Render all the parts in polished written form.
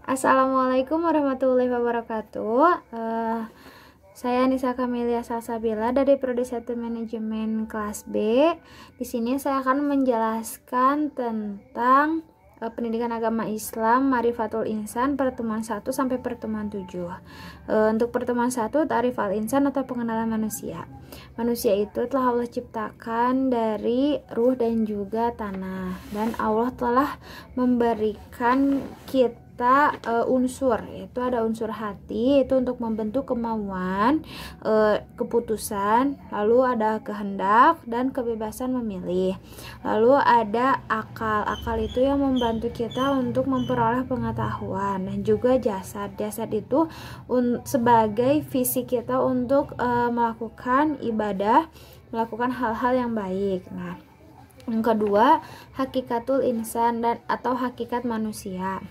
Assalamualaikum warahmatullahi wabarakatuh. Saya Nisa Kamelia Salsabila dari Prodi 1 Manajemen kelas B. Di sini saya akan menjelaskan tentang pendidikan agama Islam Ma'rifatul Insan pertemuan 1 sampai pertemuan 7. Untuk pertemuan 1, Ta'rif al-Insan atau pengenalan manusia. Manusia itu telah Allah ciptakan dari ruh dan juga tanah, dan Allah telah memberikan kita unsur, yaitu ada unsur hati, itu untuk membentuk kemauan, keputusan, lalu ada kehendak dan kebebasan memilih, lalu ada akal. Akal itu yang membantu kita untuk memperoleh pengetahuan, dan juga jasad itu sebagai visi kita untuk melakukan ibadah, melakukan hal-hal yang baik. Nah, yang kedua, hakikatul insan dan atau hakikat manusia.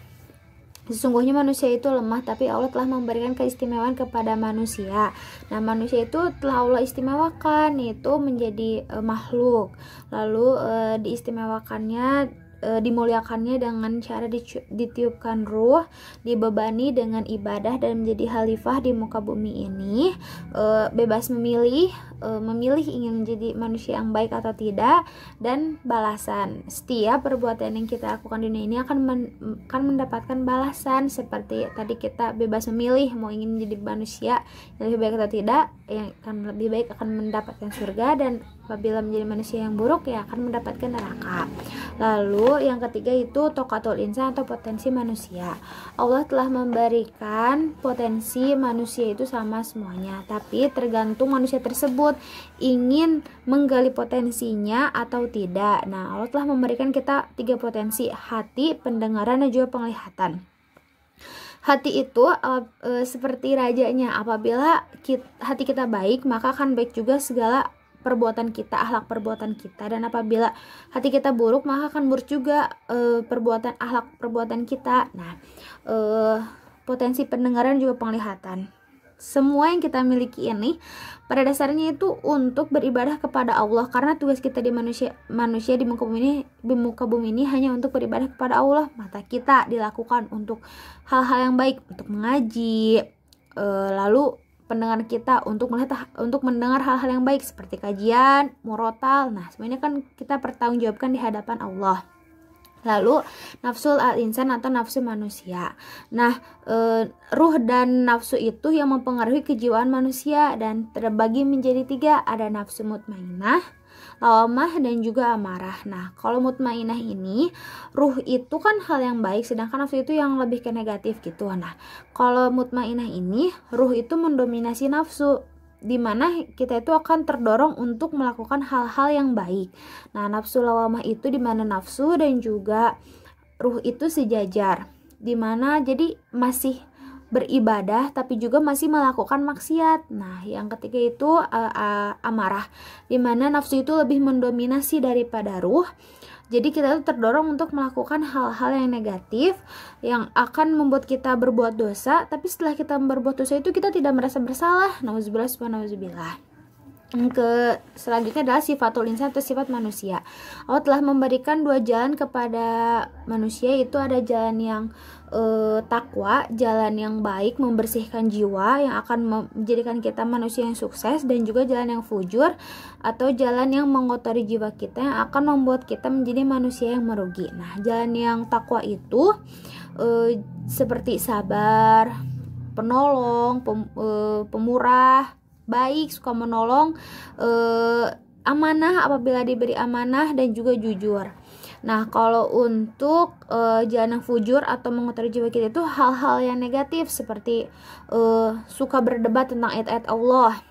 Sesungguhnya manusia itu lemah, tapi Allah telah memberikan keistimewaan kepada manusia. Nah, manusia itu telah Allah istimewakan, itu menjadi makhluk. Lalu diistimewakannya, dimuliakannya dengan cara ditiupkan ruh, dibebani dengan ibadah dan menjadi khalifah di muka bumi ini, bebas memilih ingin menjadi manusia yang baik atau tidak, dan balasan. Setiap perbuatan yang kita lakukan di dunia ini akan mendapatkan balasan. Seperti tadi kita bebas memilih mau ingin menjadi manusia yang lebih baik atau tidak, yang akan lebih baik akan mendapatkan surga, dan apabila menjadi manusia yang buruk ya akan mendapatkan neraka. Lalu yang ketiga itu toqatul insan atau potensi manusia. Allah telah memberikan potensi manusia itu sama semuanya, tapi tergantung manusia tersebut ingin menggali potensinya atau tidak. Nah, Allah telah memberikan kita 3 potensi: hati, pendengaran, dan juga penglihatan. Hati itu seperti rajanya. Apabila hati kita baik, maka akan baik juga segala perbuatan kita, akhlak perbuatan kita. Dan apabila hati kita buruk, maka akan buruk juga akhlak perbuatan kita. Nah, potensi pendengaran juga penglihatan. Semua yang kita miliki ini pada dasarnya itu untuk beribadah kepada Allah, karena tugas kita di manusia di muka bumi ini hanya untuk beribadah kepada Allah. Mata kita dilakukan untuk hal-hal yang baik, untuk mengaji, lalu pendengar kita untuk mendengar hal-hal yang baik seperti kajian, murotal. Nah, semuanya kan kita pertanggungjawabkan di hadapan Allah. Lalu nafsul al-insan atau nafsu manusia. Nah, ruh dan nafsu itu yang mempengaruhi kejiwaan manusia dan terbagi menjadi 3. Ada nafsu mutmainah, lawamah, dan juga amarah. Nah, kalau mutmainah ini ruh itu kan hal yang baik, sedangkan nafsu itu yang lebih ke negatif gitu. Nah, kalau mutmainah ini ruh itu mendominasi nafsu, di mana kita itu akan terdorong untuk melakukan hal-hal yang baik. Nah, nafsu lawamah itu di mana nafsu dan juga ruh itu sejajar, di mana jadi masih beribadah tapi juga masih melakukan maksiat. Nah, yang ketiga itu amarah, di mana nafsu itu lebih mendominasi daripada ruh. Jadi kita tuh terdorong untuk melakukan hal-hal yang negatif yang akan membuat kita berbuat dosa, tapi setelah kita berbuat dosa itu kita tidak merasa bersalah. Nauzubillah subhanahuzubillah. Selanjutnya adalah sifatul insan atau sifat manusia. Allah telah memberikan 2 jalan kepada manusia, itu ada jalan yang takwa, jalan yang baik, membersihkan jiwa, yang akan menjadikan kita manusia yang sukses, dan juga jalan yang fujur atau jalan yang mengotori jiwa kita, yang akan membuat kita menjadi manusia yang merugi. Nah, jalan yang takwa itu seperti sabar, penolong, pemurah, baik, suka menolong, amanah apabila diberi amanah, dan juga jujur. Nah, kalau untuk jalan yang fujur atau mengotori jiwa kita itu hal-hal yang negatif seperti suka berdebat tentang ayat-ayat Allah,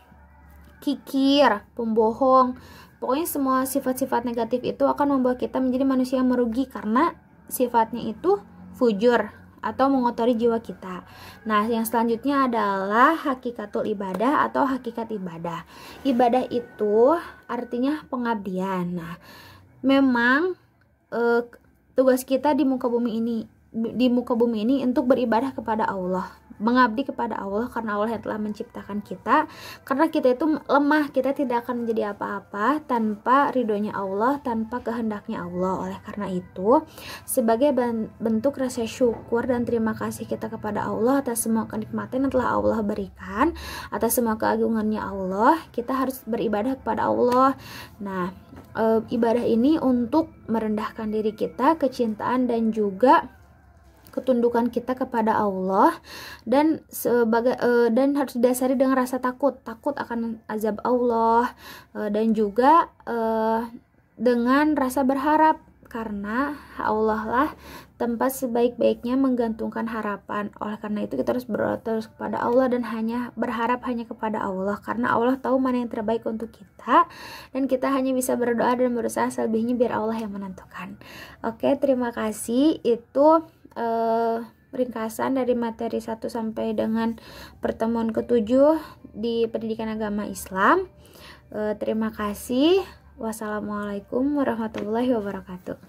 kikir, pembohong. Pokoknya semua sifat-sifat negatif itu akan membuat kita menjadi manusia yang merugi karena sifatnya itu fujur atau mengotori jiwa kita. Nah, yang selanjutnya adalah hakikatul ibadah atau hakikat ibadah. Ibadah itu artinya pengabdian. Nah, memang tugas kita di muka bumi ini di muka bumi ini untuk beribadah kepada Allah, mengabdi kepada Allah, karena Allah yang telah menciptakan kita. Karena kita itu lemah, kita tidak akan menjadi apa-apa tanpa ridhonya Allah, tanpa kehendaknya Allah. Oleh karena itu, sebagai bentuk rasa syukur dan terima kasih kita kepada Allah atas semua kenikmatan yang telah Allah berikan, atas semua keagungannya Allah, kita harus beribadah kepada Allah. Nah, ibadah ini untuk merendahkan diri kita, kecintaan dan juga ketundukan kita kepada Allah, dan dan harus didasari dengan rasa takut akan azab Allah, dan juga dengan rasa berharap, karena Allah lah tempat sebaik-baiknya menggantungkan harapan. Oleh karena itu kita harus berdoa terus kepada Allah dan berharap hanya kepada Allah, karena Allah tahu mana yang terbaik untuk kita, dan kita hanya bisa berdoa dan berusaha selebihnya biar Allah yang menentukan. Oke, terima kasih. Itu ringkasan dari materi 1 sampai dengan pertemuan ke-7 di pendidikan agama Islam. Terima kasih. Wassalamualaikum warahmatullahi wabarakatuh.